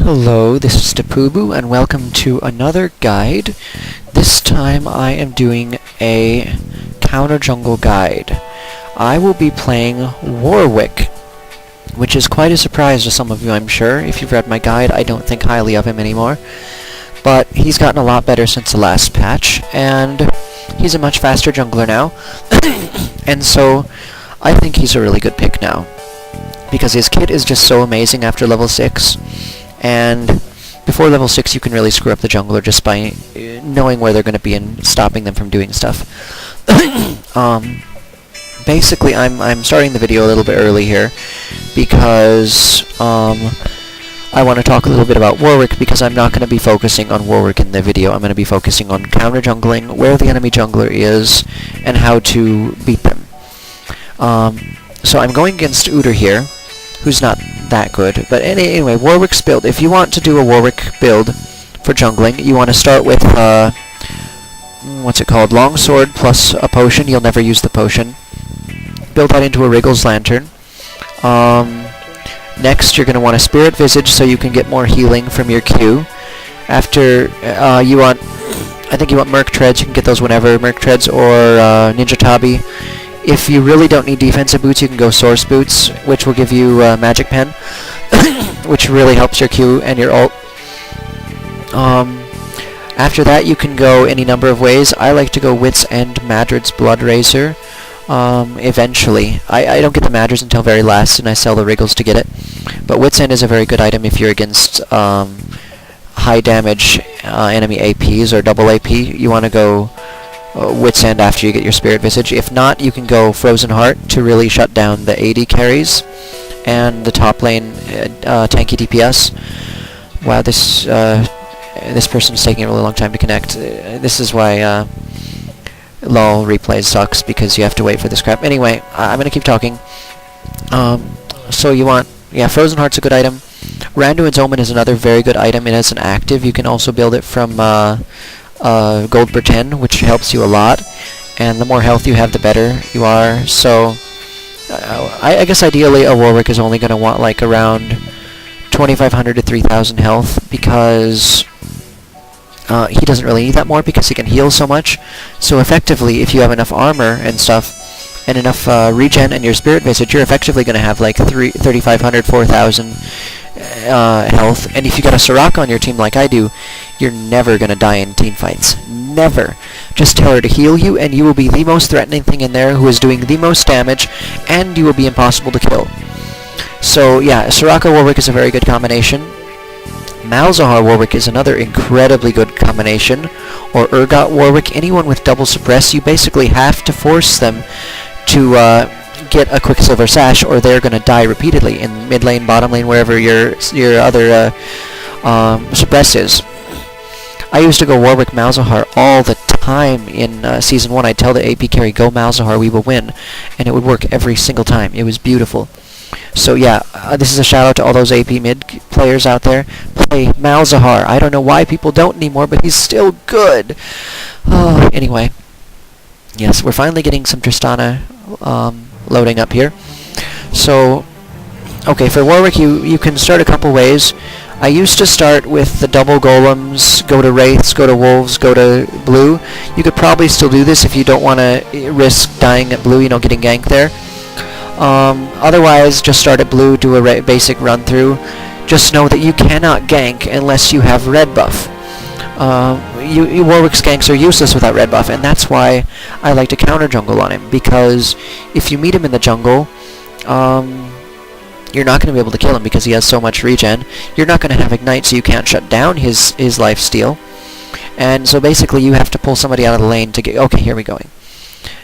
Hello, this is Tapubu, and welcome to another guide. This time I am doing a counter jungle guide. I will be playing Warwick, which is quite a surprise to some of you, I'm sure. If you've read my guide, I don't think highly of him anymore. But he's gotten a lot better since the last patch, and he's a much faster jungler now. And so, I think he's a really good pick now, because his kit is just so amazing after level 6. And before level 6 you can really screw up the jungler just by knowing where they're going to be and stopping them from doing stuff. Basically I'm starting the video a little bit early here because I want to talk a little bit about Warwick, because I'm not going to be focusing on Warwick in the video. I'm going to be focusing on counter jungling, where the enemy jungler is, and how to beat them. So I'm going against Uter here, who's not that good. But anyway, Warwick's build. If you want to do a Warwick build for jungling, you want to start with, what's it called? Longsword plus a potion. You'll never use the potion. Build that into a Wriggle's Lantern. Next, you're going to want a Spirit Visage so you can get more healing from your Q. After, I think you want Merc Treads. You can get those whenever. Merc Treads or Ninja Tabi. If you really don't need defensive boots, you can go Source Boots, which will give you Magic Pen, which really helps your Q and your ult. After that, you can go any number of ways. I like to go Wits End, Madrid's Blood Razor, eventually. I don't get the Madrids until very last, and I sell the Wriggles to get it. But Wits End is a very good item if you're against high damage enemy APs or double AP. You want to go Wits End after you get your Spirit Visage. If not, you can go Frozen Heart to really shut down the AD carries and the top lane tanky DPS. Wow, this person's taking a really long time to connect. This is why LOL replays sucks, because you have to wait for this crap. Anyway, I'm gonna keep talking. So you want, Frozen Heart's a good item. Randuin's Omen is another very good item. It has an active. You can also build it from Gold Pretend, which helps you a lot, and the more health you have, the better you are. So I guess ideally a Warwick is only going to want like around 2,500 to 3,000 health, because he doesn't really need that more because he can heal so much. So effectively, if you have enough armor and stuff and enough regen and your Spirit Visage, you're effectively going to have like 3,500, 4,000 health. And if you got a Soraka on your team like I do, you're never going to die in team fights. Never. Just tell her to heal you, and you will be the most threatening thing in there, who is doing the most damage, and you will be impossible to kill. So yeah, Soraka Warwick is a very good combination. Malzahar Warwick is another incredibly good combination. Or Urgot Warwick. Anyone with double suppress, you basically have to force them to get a Quicksilver Sash, or they're going to die repeatedly in mid lane, bottom lane, wherever your other suppress is. I used to go Warwick Malzahar all the time in Season 1. I'd tell the AP carry, go Malzahar, we will win. And it would work every single time. It was beautiful. So yeah, this is a shout out to all those AP mid players out there. Play Malzahar. I don't know why people don't anymore, but he's still good. Anyway. Yes, we're finally getting some Tristana loading up here. So, okay, for Warwick you can start a couple ways. I used to start with the double golems, go to wraiths, go to wolves, go to blue. You could probably still do this if you don't want to risk dying at blue, getting ganked there. Otherwise, just start at blue, do a basic run through. Just know that you cannot gank unless you have red buff. Warwick's ganks are useless without red buff, and that's why I like to counter jungle on him, because if you meet him in the jungle, you're not going to be able to kill him because he has so much regen. You're not going to have ignite, so you can't shut down his lifesteal. And so basically you have to pull somebody out of the lane to get... Okay, here we're going.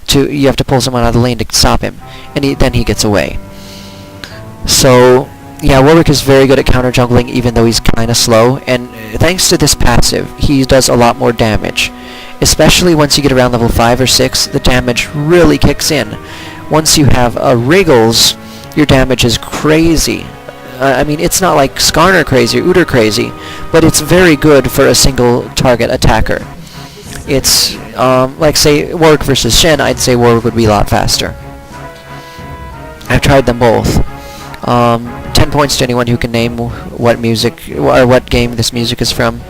You have to pull someone out of the lane to stop him, and then he gets away. So, yeah, Warwick is very good at counter jungling, even though he's kind of slow, and thanks to this passive, he does a lot more damage. Especially once you get around level 5 or 6, the damage really kicks in. Once you have a Wriggles, your damage is crazy. I mean, it's not like Skarner crazy or Uter crazy, but it's very good for a single target attacker. It's, like say, Warwick versus Shen, I'd say Warwick would be a lot faster. I've tried them both. 10 points to anyone who can name what music or what game this music is from.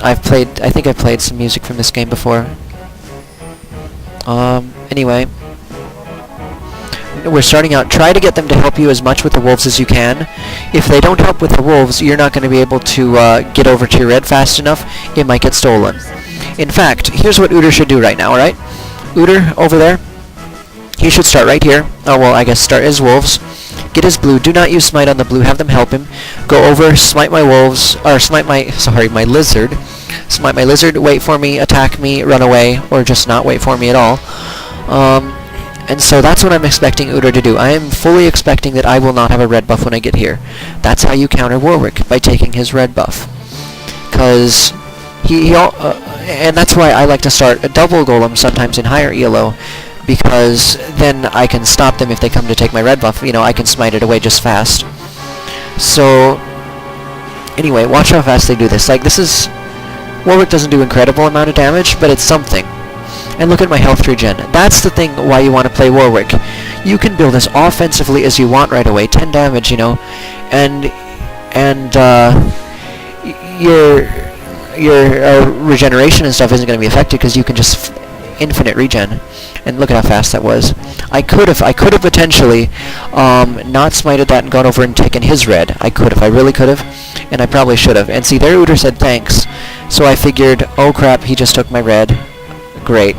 I think I've played some music from this game before. Anyway, we're starting out. Try to get them to help you as much with the wolves as you can. If they don't help with the wolves, you're not going to be able to get over to your red fast enough. It might get stolen. In fact, here's what Uter should do right now, alright? Uter, over there, he should start right here. Oh, well, I guess start his wolves. Get his blue. Do not use smite on the blue. Have them help him. Go over, smite my wolves, or smite my, my lizard. Smite my lizard, wait for me, attack me, run away, or just not wait for me at all. And so that's what I'm expecting Uter to do. I am fully expecting that I will not have a red buff when I get here. That's how you counter Warwick, by taking his red buff. Because and that's why I like to start a double golem sometimes in higher ELO, because then I can stop them if they come to take my red buff. You know, I can smite it away just fast. So, anyway, watch how fast they do this. Like, this is... Warwick doesn't do incredible amount of damage, but it's something. And look at my health regen. That's the thing why you want to play Warwick. You can build as offensively as you want right away. 10 damage, you know, and your regeneration and stuff isn't going to be affected because you can just infinite regen. And look at how fast that was. I could have potentially not smited that and gone over and taken his red. I really could have, and I probably should have. And see, there Uter said thanks. So I figured, oh crap, he just took my red. Great.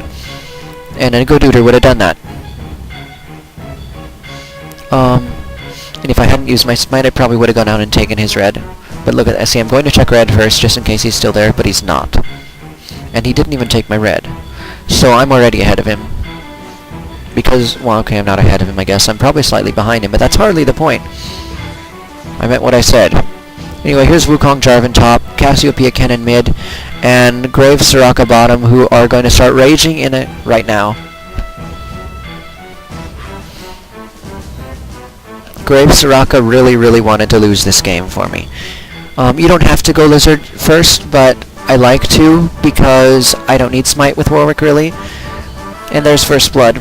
And a good Uter would have done that. And if I hadn't used my smite, I probably would have gone out and taken his red. But look at that. See, I'm going to check red first, just in case he's still there, but he's not. And he didn't even take my red. So I'm already ahead of him. Because, well, okay, I'm not ahead of him, I guess. I'm probably slightly behind him, but that's hardly the point. I meant what I said. Anyway, here's Wukong Jarvan top, Cassiopeia Cannon mid, and Grave Soraka bottom, who are going to start raging in it right now. Grave Soraka really wanted to lose this game for me. You don't have to go Lizard first, but I like to, because I don't need Smite with Warwick, really. And there's First Blood.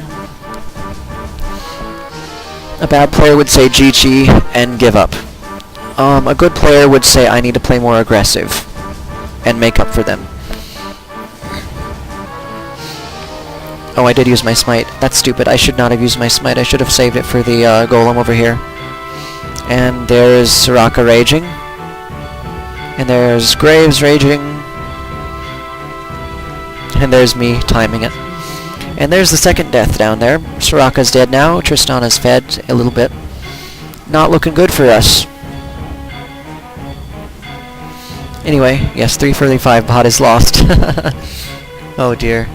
A bad player would say GG and give up. A good player would say I need to play more aggressive and make up for them. Oh, I did use my smite. That's stupid. I should not have used my smite. I should have saved it for the golem over here. And there's Soraka raging. And there's Graves raging. And there's me timing it. And there's the second death down there. Soraka's dead now. Tristana's fed a little bit. Not looking good for us. Anyway, yes, 345 bot is lost. Oh dear.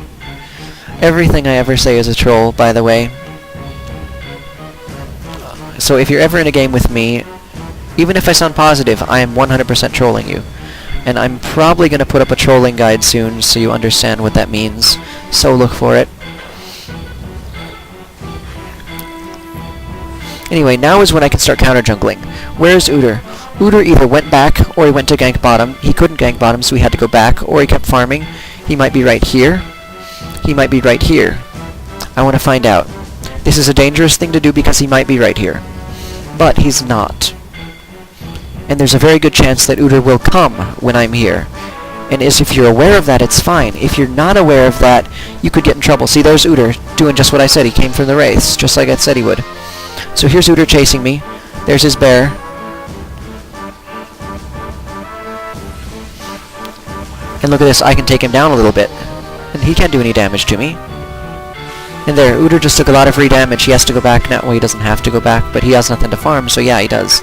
Everything I ever say is a troll, by the way. So if you're ever in a game with me, even if I sound positive, I am 100% trolling you. And I'm probably going to put up a trolling guide soon so you understand what that means. So look for it. Anyway, now is when I can start counter-jungling. Where's Uter? Uter either went back or he went to gank bottom. He couldn't gank bottom, so he had to go back, or he kept farming. He might be right here. He might be right here. I want to find out. This is a dangerous thing to do because he might be right here. But he's not. And there's a very good chance that Uter will come when I'm here. And if you're aware of that, it's fine. If you're not aware of that, you could get in trouble. See, there's Uter doing just what I said. He came from the wraiths, just like I said he would. So here's Uter chasing me. There's his bear. And look at this, I can take him down a little bit. And he can't do any damage to me. And there, Uter just took a lot of free damage. He has to go back now. Well, he doesn't have to go back, but he has nothing to farm, so yeah, he does.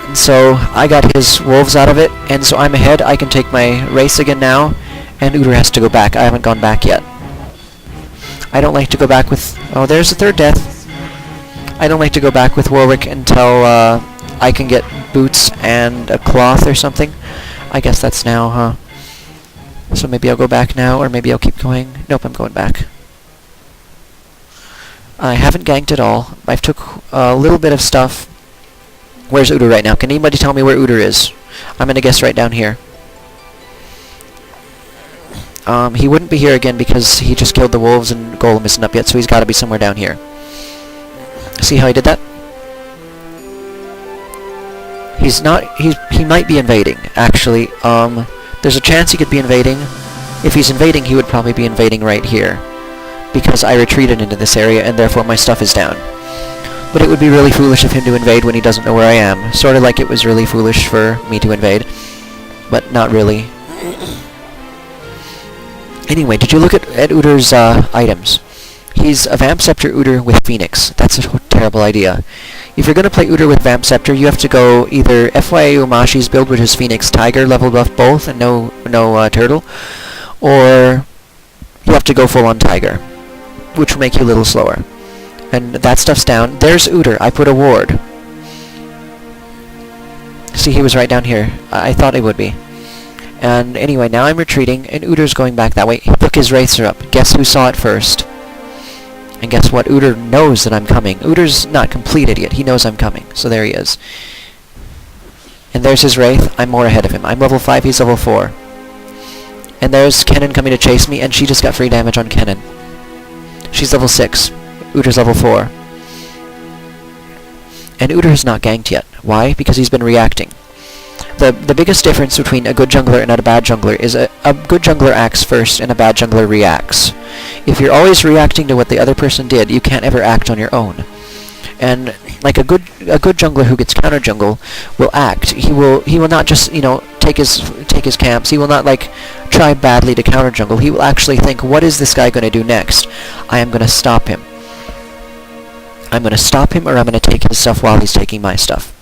And so, I got his wolves out of it, and so I'm ahead. I can take my race again now, and Uter has to go back. I haven't gone back yet. I don't like to go back with... Oh, there's the third death. I don't like to go back with Warwick until I can get boots and a cloth or something. I guess that's now, huh? So maybe I'll go back now, or maybe I'll keep going. Nope, I'm going back. I haven't ganked at all. I've took a little bit of stuff. Where's Uter right now? Can anybody tell me where Uter is? I'm gonna guess right down here. He wouldn't be here again because he just killed the wolves and Golem isn't up yet, so he's gotta be somewhere down here. See how he did that? He's not, he might be invading, actually. There's a chance he could be invading. If he's invading, he would probably be invading right here, because I retreated into this area, and therefore my stuff is down. But it would be really foolish of him to invade when he doesn't know where I am. Sort of like it was really foolish for me to invade, but not really. Anyway, did you look at Uter's items? He's a Vamp Scepter Uter with Phoenix. That's a terrible idea. If you're going to play Uter with Vamp Scepter, you have to go either FYA Umashi's build, which is Phoenix Tiger, level buff both, and no Turtle, or you have to go full on Tiger, which will make you a little slower. And that stuff's down. There's Uter. I put a ward. See, he was right down here. I thought he would be. And anyway, now I'm retreating, and Uter's going back that way. Look, his Wraiths are up. Guess who saw it first? And guess what? Uter knows that I'm coming. Uter's not complete idiot. He knows I'm coming. So there he is. And there's his Wraith. I'm more ahead of him. I'm level 5, he's level 4. And there's Kennen coming to chase me, and she just got free damage on Kennen. She's level 6. Uter's level 4. And Uter has not ganked yet. Why? Because he's been reacting. The biggest difference between a good jungler and a bad jungler is a good jungler acts first and a bad jungler reacts. If you're always reacting to what the other person did, you can't ever act on your own. And like a good jungler who gets counter jungle will act. He will not just, you know, take his camps. He will not like try badly to counter jungle. He will actually think, what is this guy going to do next? I am going to stop him. I'm going to stop him, or I'm going to take his stuff while he's taking my stuff.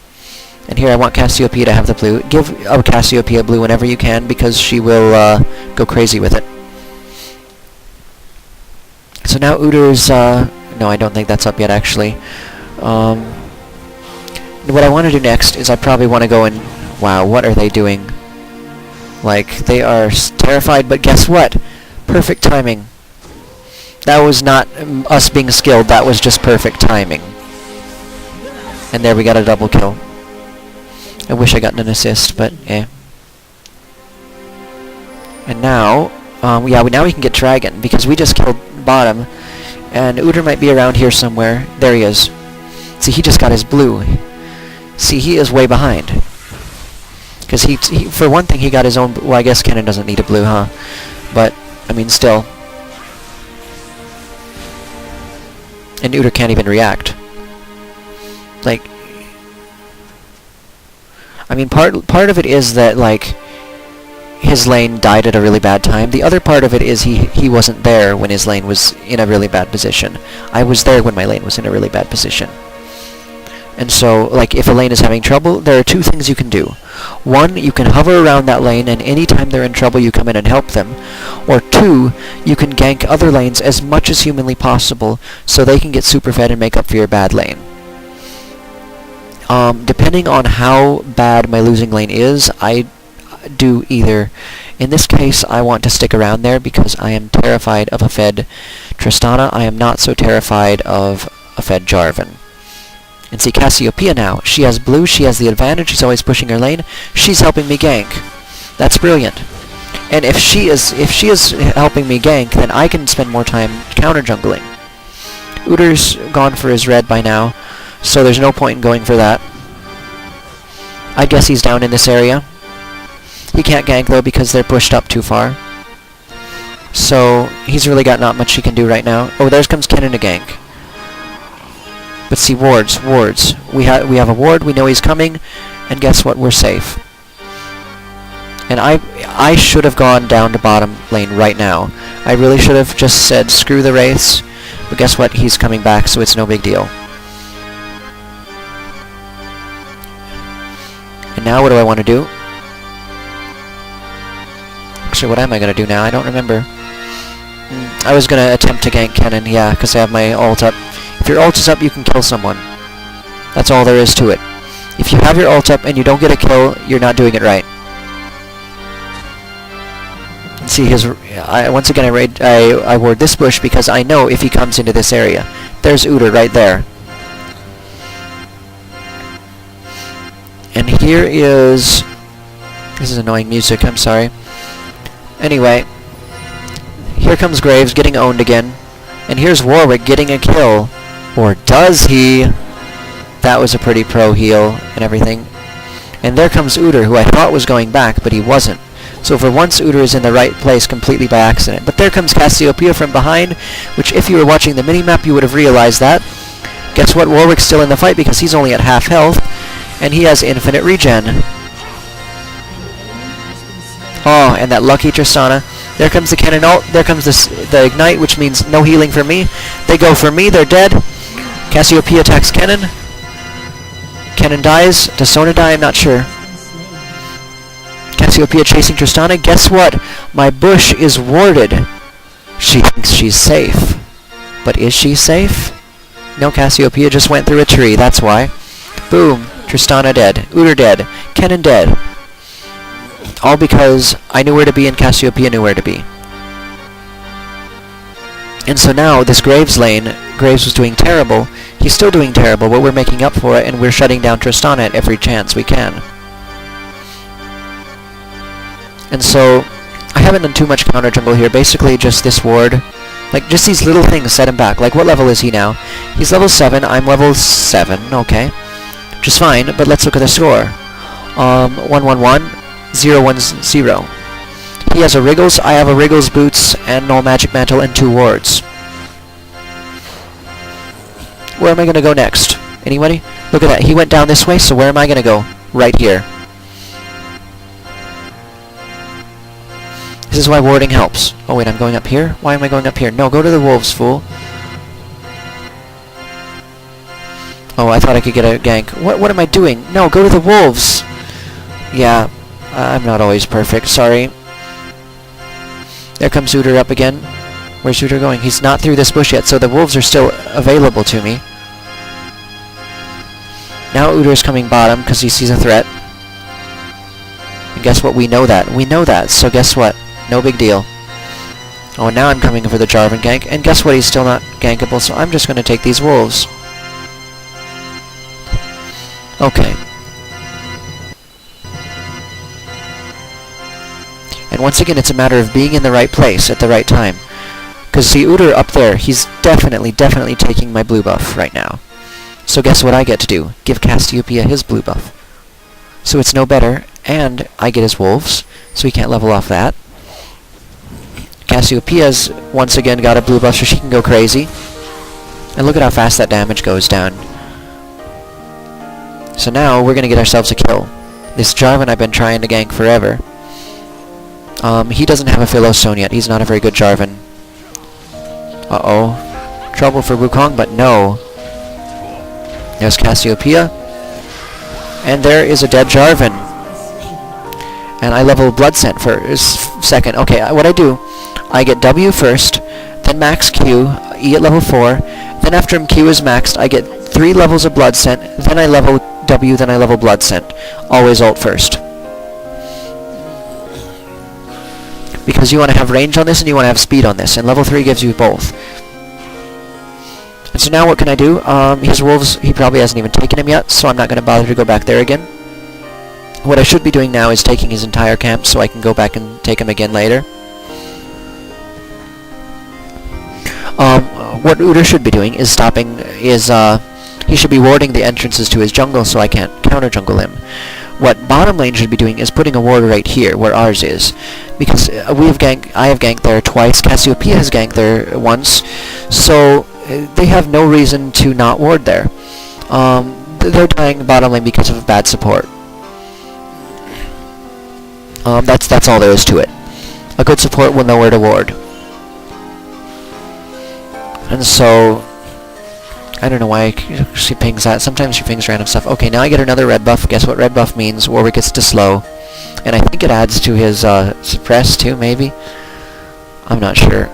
And here I want Cassiopeia to have the blue. Give Cassiopeia blue whenever you can, because she will go crazy with it. So now Uter's... no, I don't think that's up yet, actually. What I want to do next is I probably want to go and... Wow, what are they doing? Like, they are terrified, but guess what? Perfect timing. That was not us being skilled, that was just perfect timing. And there we got a double kill. I wish I got an assist, but eh. And now, yeah, now we can get Dragon, because we just killed bottom, and Uter might be around here somewhere. There he is. See, he just got his blue. See, he is way behind. Because he for one thing, he got his own... Well, I guess Kennen doesn't need a blue, huh? But, I mean, still. And Uter can't even react. Like... I mean, part of it is that, like, his lane died at a really bad time. The other part of it is he wasn't there when his lane was in a really bad position. I was there when my lane was in a really bad position. And so, like, if a lane is having trouble, there are two things you can do. One, you can hover around that lane, and anytime they're in trouble, you come in and help them. Or two, you can gank other lanes as much as humanly possible, so they can get super fed and make up for your bad lane. Depending on how bad my losing lane is, I do either. In this case, I want to stick around there because I am terrified of a fed Tristana. I am not so terrified of a fed Jarvan. And see Cassiopeia now. She has blue, she has the advantage, she's always pushing her lane. She's helping me gank. That's brilliant. And if she is helping me gank, then I can spend more time counter jungling. Uter's gone for his red by now, so there's no point in going for that. I guess he's down in this area. He can't gank though because they're pushed up too far. So he's really got not much he can do right now. Oh, there comes Kennen to gank. But see, wards. We have a ward, we know he's coming, and guess what? We're safe. And I should have gone down to bottom lane right now. I really should have just said, screw the Wraiths, but guess what? He's coming back, so it's no big deal. And now what do I want to do? Actually, what am I going to do now? I don't remember. I was going to attempt to gank Kennen, yeah, because I have my ult up. If your ult is up, you can kill someone. That's all there is to it. If you have your ult up and you don't get a kill, you're not doing it right. And see, once again, I ward this bush because I know if he comes into this area. There's Uter right there. And here is... This is annoying music, I'm sorry. Anyway, here comes Graves getting owned again. And here's Warwick getting a kill. Or does he? That was a pretty pro heal and everything. And there comes Udyr, who I thought was going back, but he wasn't. So for once, Udyr is in the right place completely by accident. But there comes Cassiopeia from behind, which if you were watching the minimap, you would have realized that. Guess what? Warwick's still in the fight because he's only at half health, and he has infinite regen. Oh, and that lucky Tristana. There comes the cannon ult. There comes the ignite, which means no healing for me. They go for me. They're dead. Cassiopeia attacks Kennen. Kennen dies. Does Sona die? I'm not sure. Cassiopeia chasing Tristana. Guess what? My bush is warded. She thinks she's safe. But is she safe? No, Cassiopeia just went through a tree. That's why. Boom. Tristana dead. Udyr dead. Kennen dead. All because I knew where to be and Cassiopeia knew where to be. And so now, this Graves lane, Graves was doing terrible. He's still doing terrible, but we're making up for it, and we're shutting down Tristana at every chance we can. And so, I haven't done too much counter jungle here. Basically, just this ward. Like, just these little things set him back. Like, what level is he now? He's level 7. I'm level 7. Okay. Which is fine, but let's look at the score. 1-1-1. 0-1-0. He has a Wriggles, I have a Wriggles Boots, and no Magic Mantle, and 2 wards. Where am I going to go next? Anybody? Look at that. He went down this way, so where am I going to go? Right here. This is why warding helps. Oh wait, I'm going up here? Why am I going up here? No, go to the wolves, fool. Oh, I thought I could get a gank. What am I doing? No, go to the wolves! Yeah, I'm not always perfect, sorry. There comes Udyr up again. Where's Udyr going? He's not through this bush yet, so the wolves are still available to me. Now Udyr's coming bottom because he sees a threat. And guess what? We know that. We know that, so guess what? No big deal. Oh, and now I'm coming for the Jarvan gank, and guess what? He's still not gankable, so I'm just going to take these wolves. Okay. And once again, it's a matter of being in the right place at the right time. Because see, Udyr up there, he's definitely taking my blue buff right now. So guess what I get to do? Give Cassiopeia his blue buff. So it's no better, and I get his wolves, so he can't level off that. Cassiopeia's once again got a blue buff so she can go crazy. And look at how fast that damage goes down. So now we're going to get ourselves a kill. This Jarvan I've been trying to gank forever. He doesn't have a Philostone yet. He's not a very good Jarvan. Uh-oh. Trouble for Wukong, but no. There's Cassiopeia. And there is a dead Jarvan. And I level Blood Scent for second. Okay, what I do, I get W first, then max Q, E at level 4, then after Q is maxed, I get 3 levels of Blood Scent, then I level W, then I level Blood Scent. Always ult first. Because you want to have range on this and you want to have speed on this, and level 3 gives you both. And so now what can I do? His wolves, he probably hasn't even taken him yet, so I'm not going to bother to go back there again. What I should be doing now is taking his entire camp so I can go back and take him again later. What Udyr should be doing is he should be warding the entrances to his jungle so I can't counter jungle him. What bottom lane should be doing is putting a ward right here, where ours is. Because I have ganked there twice, Cassiopeia has ganked there once, so they have no reason to not ward there. They're dying bottom lane because of bad support. That's all there is to it. A good support will know where to ward. And so, I don't know why she pings that. Sometimes she pings random stuff. Okay, now I get another red buff. Guess what red buff means? Warwick gets to slow. And I think it adds to his suppress too, maybe? I'm not sure.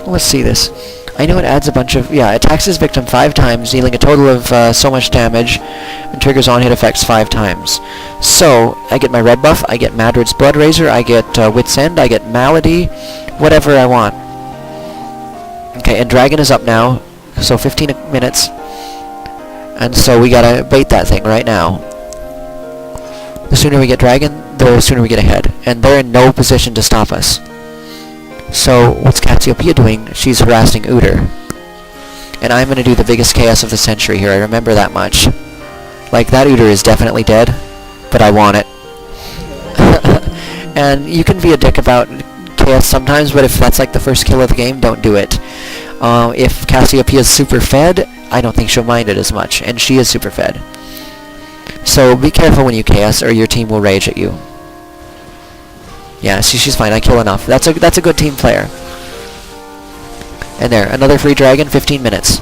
Let's see this. I know it adds a bunch of... Yeah, attacks his victim 5 times, dealing a total of so much damage, and triggers on-hit effects 5 times. So, I get my red buff, I get Madrid's Blood Razor, I get Wit's End, I get Malady, whatever I want. Okay, and Dragon is up now, so 15 minutes. And so we gotta bait that thing right now. The sooner we get Dragon, the sooner we get ahead. And they're in no position to stop us. So what's Cassiopeia doing? She's harassing Uter. And I'm going to do the biggest chaos of the century here, I remember that much. Like, that Uter is definitely dead, but I want it. And you can be a dick about chaos sometimes, but if that's like the first kill of the game, don't do it. If Cassiopeia is super fed, I don't think she'll mind it as much, and she is super fed. So be careful when you chaos, or your team will rage at you. Yeah, she's fine. I kill enough. That's a good team player. And there, another free dragon, 15 minutes.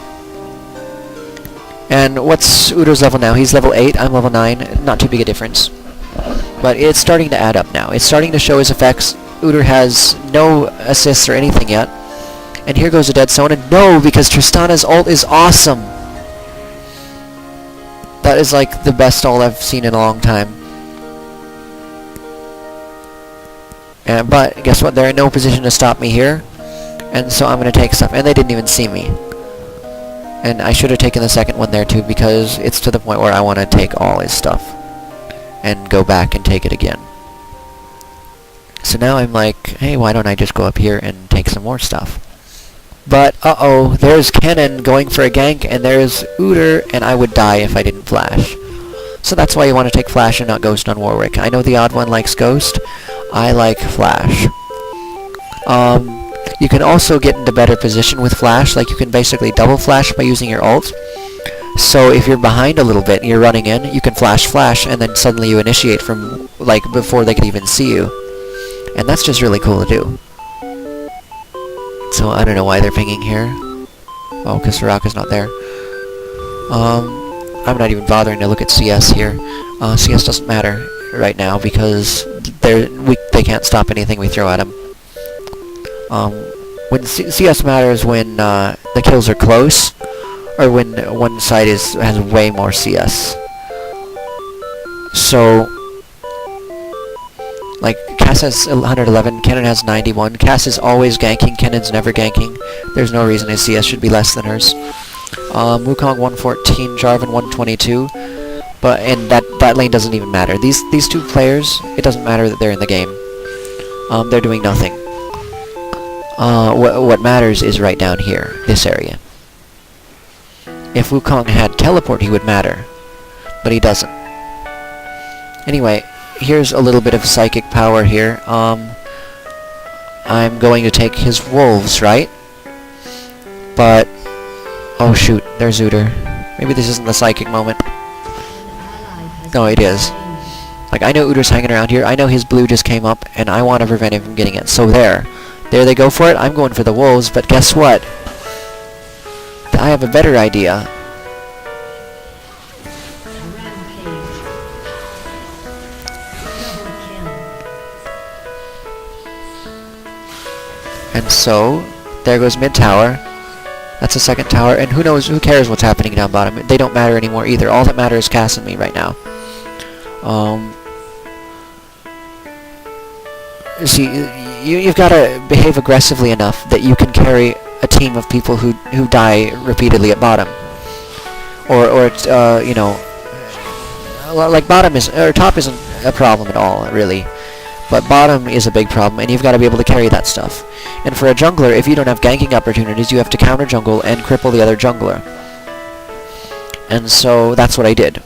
And what's Udo's level now? He's level 8, I'm level 9. Not too big a difference. But it's starting to add up now. It's starting to show his effects. Udo has no assists or anything yet. And here goes a dead Sona. No, because Tristana's ult is awesome. That is like the best ult I've seen in a long time. But guess what? They're in no position to stop me here. And so I'm going to take stuff. And they didn't even see me. And I should have taken the second one there too, because it's to the point where I want to take all his stuff. And go back and take it again. So now I'm like, hey, why don't I just go up here and take some more stuff? But, uh-oh, there's Kennen going for a gank, and there's Uter, and I would die if I didn't flash. So that's why you want to take Flash and not Ghost on Warwick. I know the odd one likes Ghost. I like Flash. You can also get into better position with Flash. Like, you can basically double Flash by using your ult. So if you're behind a little bit and you're running in, you can Flash, and then suddenly you initiate from, like, before they can even see you. And that's just really cool to do. So I don't know why they're pinging here. Oh, because Soraka's not there. I'm not even bothering to look at CS here. CS doesn't matter right now because they can't stop anything we throw at them. When CS matters when the kills are close, or when one side has way more CS. So, like, Cass has 111, Kennen has 91. Cass is always ganking, Kennen's never ganking. There's no reason his CS should be less than hers. Wukong 114, Jarvan 122. And that lane doesn't even matter. These two players, it doesn't matter that they're in the game. They're doing nothing. What matters is right down here, this area. If Wukong had teleport, he would matter. But he doesn't. Anyway, here's a little bit of psychic power here. I'm going to take his wolves, right? But, oh shoot, there's Uter. Maybe this isn't the psychic moment. No, it is. Like, I know Uter's hanging around here. I know his blue just came up, and I want to prevent him from getting it. So there. There they go for it. I'm going for the wolves, but guess what? I have a better idea. And so, there goes mid tower. That's a second tower, and who cares what's happening down bottom? They don't matter anymore either. All that matters is Cass and me right now. See, you've got to behave aggressively enough that you can carry a team of people who die repeatedly at bottom. Or you know, like top isn't a problem at all, really. But bottom is a big problem, and you've got to be able to carry that stuff. And for a jungler, if you don't have ganking opportunities, you have to counter jungle and cripple the other jungler. And so that's what I did.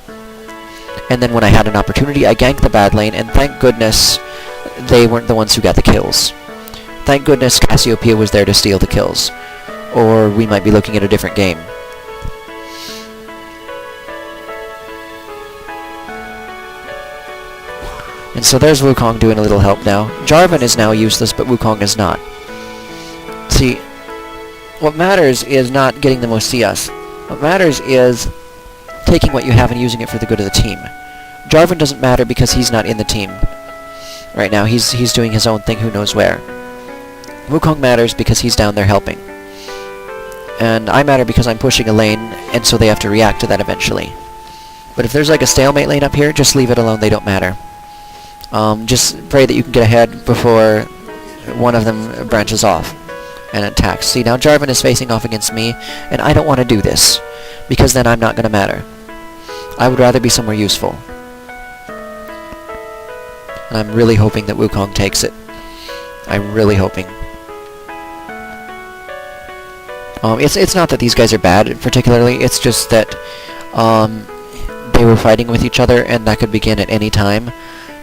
And then when I had an opportunity, I ganked the bad lane, and thank goodness they weren't the ones who got the kills. Thank goodness Cassiopeia was there to steal the kills, or we might be looking at a different game. And so there's Wukong doing a little help now. Jarvan is now useless, but Wukong is not. See, what matters is not getting the most CS. What matters is taking what you have and using it for the good of the team. Jarvan doesn't matter because he's not in the team. Right now, he's doing his own thing, who knows where. Wukong matters because he's down there helping. And I matter because I'm pushing a lane, and so they have to react to that eventually. But if there's like a stalemate lane up here, just leave it alone, they don't matter. Just pray that you can get ahead before one of them branches off and attacks. See, now Jarvan is facing off against me, and I don't want to do this, because then I'm not going to matter. I would rather be somewhere useful. And I'm really hoping that Wukong takes it. I'm really hoping. It's not that these guys are bad particularly. It's just that they were fighting with each other, and that could begin at any time.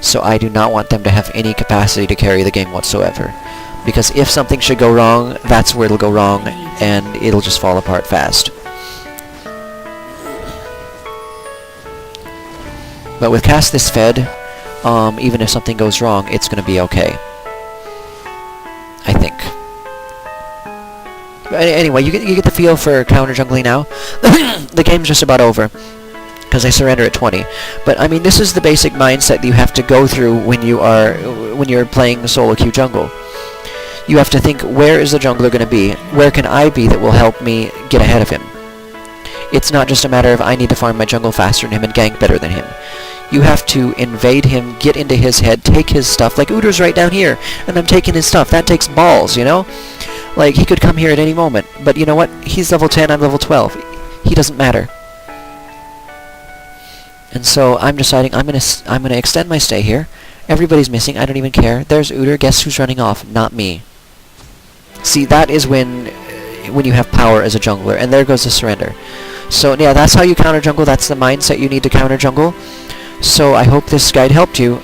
So I do not want them to have any capacity to carry the game whatsoever. Because if something should go wrong, that's where it'll go wrong, and it'll just fall apart fast. But with Cast This Fed, even if something goes wrong, it's going to be okay. I think. But anyway, you get the feel for counter-jungling now. The game's just about over, because I surrender at 20. But I mean, this is the basic mindset that you have to go through when you're playing solo queue jungle. You have to think, where is the jungler going to be? Where can I be that will help me get ahead of him? It's not just a matter of I need to farm my jungle faster than him and gank better than him. You have to invade him, get into his head, take his stuff. Like, Uder's right down here, and I'm taking his stuff. That takes balls, you know? Like, he could come here at any moment. But you know what? He's level 10, I'm level 12. He doesn't matter. And so I'm deciding I'm gonna extend my stay here. Everybody's missing. I don't even care. There's Uder. Guess who's running off? Not me. See, that is when you have power as a jungler, and there goes the surrender. So yeah, that's how you counter jungle. That's the mindset you need to counter jungle. So I hope this guide helped you.